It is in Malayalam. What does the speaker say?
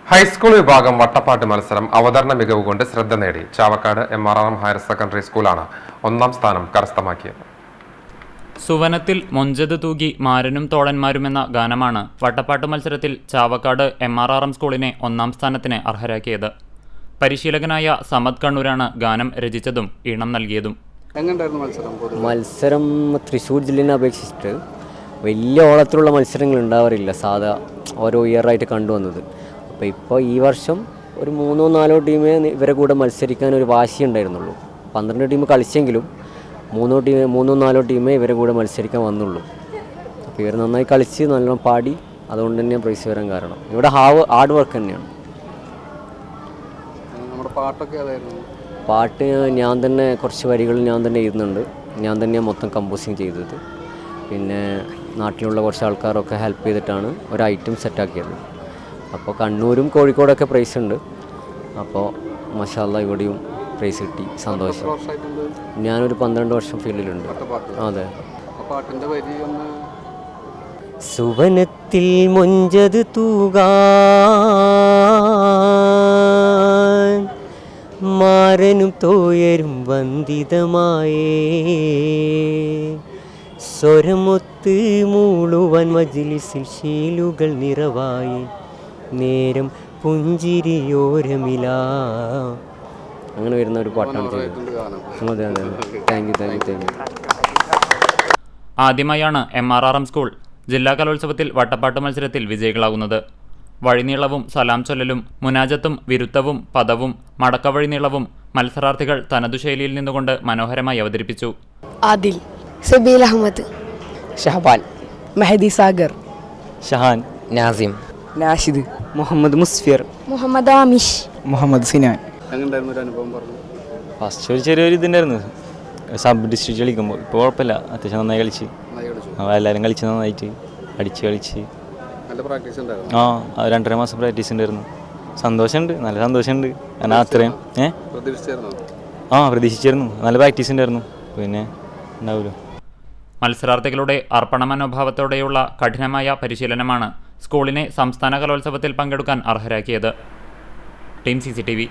ഹൈസ്കൂൾ വിഭാഗം വട്ടപ്പാട്ട് മത്സരം അവതരണ മികവ് കൊണ്ട് ശ്രദ്ധ നേടി. ചാവക്കാട് MRRM ഹയർ സെക്കൻഡറി സ്കൂളാണ് ഒന്നാം സ്ഥാനം കരസ്ഥമാക്കിയത്. സുവനത്തിൽ മൊഞ്ചത് തൂകി മാരനും തോളന്മാരുമെന്ന ഗാനമാണ് വട്ടപ്പാട്ട് മത്സരത്തിൽ ചാവക്കാട് MRRM സ്കൂളിനെ ഒന്നാം സ്ഥാനത്തിന് അർഹരാക്കിയത്. പരിശീലകനായ സമദ് കണ്ണൂരാണ് ഗാനം രചിച്ചതും ഈണം നൽകിയതും. മത്സരം തൃശ്ശൂർ ജില്ലയെ അപേക്ഷിച്ചിട്ട് വലിയ ഓളത്തിലുള്ള മത്സരങ്ങൾ ഉണ്ടാവാറില്ല, സാധാ ഓരോ ഇയറായിട്ട് കണ്ടുവന്നത്. അപ്പോൾ ഇപ്പോൾ ഈ വർഷം ഒരു 3-4 ടീമേ ഇവരെ കൂടെ മത്സരിക്കാൻ ഒരു വാശി ഉണ്ടായിരുന്നുള്ളൂ. 12 ടീം കളിച്ചെങ്കിലും 3-4 ടീമേ ഇവരെ കൂടെ മത്സരിക്കാൻ വന്നുള്ളൂ. അപ്പോൾ ഇവർ നന്നായി കളിച്ച് നല്ലോണം പാടി, അതുകൊണ്ട് തന്നെ പ്രൈസ് വരാൻ കാരണം ഇവിടെ ഹാർഡ് വർക്ക് തന്നെയാണ്. പാട്ട് ഞാൻ തന്നെ കുറച്ച് വരികൾ ഞാൻ തന്നെ എഴുതുന്നുണ്ട്. ഞാൻ തന്നെയാണ് മൊത്തം കമ്പോസിങ് ചെയ്തത്. പിന്നെ നാട്ടിലുള്ള കുറച്ച് ആൾക്കാരൊക്കെ ഹെൽപ്പ് ചെയ്തിട്ടാണ് ഒരു ഐറ്റം സെറ്റാക്കിയത്. അപ്പോൾ കണ്ണൂരും കോഴിക്കോടൊക്കെ പ്രൈസ് ഉണ്ട്. അപ്പോൾ മാഷാ അല്ലാഹ് ഇവിടെയും പ്രൈസ് കിട്ടി, സന്തോഷം. ഞാനൊരു 12 വർഷം ഫീൽഡിലുണ്ട്. അതെ. സുവനത്തിൽ മൊഞ്ചത് തൂകാൻ മാരനും തോയരും വന്ദിതമായേ, സ്വരമൊത്ത് മൂളുവാൻ മജ്ലിസിൽ ശീലുകൾ നിറവായി, നേരം പുഞ്ചിരിയോരമില. അങ്ങനെ വരുന്ന ഒരു പാട്ടാണ് ചെയ്തത്. അതെ അതെ, താങ്ക് യു. ആദ്യമായാണ് MRRM സ്കൂൾ ജില്ലാ കലോത്സവത്തിൽ വട്ടപ്പാട്ട് മത്സരത്തിൽ വിജയികളാകുന്നത്. വഴിനീളവും സലാം ചൊല്ലലും മുനാജത്തും വിരുത്തവും പദവും മടക്കവഴിനീളവും മത്സരാർത്ഥികൾ തനതു ശൈലിയിൽ നിന്നുകൊണ്ട് മനോഹരമായി അവതരിപ്പിച്ചു. ആദിൽ, സബീൽ അഹമ്മദ്, ഷഹബാൻ, മെഹദി സാഗർ, ഷഹാൻ, നാസിം, നാഷിദ്, മുഹമ്മദ് മുസ്ഫിർ, മുഹമ്മദ് ആമിഷ്, മുഹമ്മദ് സിനാൻ. ഫസ്റ്റ് ഒരു ചെറിയൊരു ഇതുണ്ടായിരുന്നു സബ് ഡിസ്ട്രിക്ട് കളിക്കുമ്പോൾ. ഇപ്പോൾ കുഴപ്പമില്ല, അത്യാവശ്യം നന്നായി കളിച്ച്. എല്ലാവരും കളിച്ച് നന്നായിട്ട് കളിച്ച് 2.5 മാസം പ്രാക്ടീസ് ഉണ്ടായിരുന്നു. സന്തോഷമുണ്ട്, നല്ല സന്തോഷമുണ്ട്. ഞാൻ അത്രയും പ്രതീക്ഷിച്ചിരുന്നു. നല്ല പ്രാക്ടീസ് ഉണ്ടായിരുന്നു, പിന്നെ ഉണ്ടാവുമല്ലോ. മത്സരാർത്ഥികളുടെ അർപ്പണ മനോഭാവത്തോടെയുള്ള കഠിനമായ പരിശീലനമാണ് സ്കൂളിനെ സംസ്ഥാന കലോത്സവത്തിൽ പങ്കെടുക്കാൻ അർഹരാക്കിയത്. Team CCTV.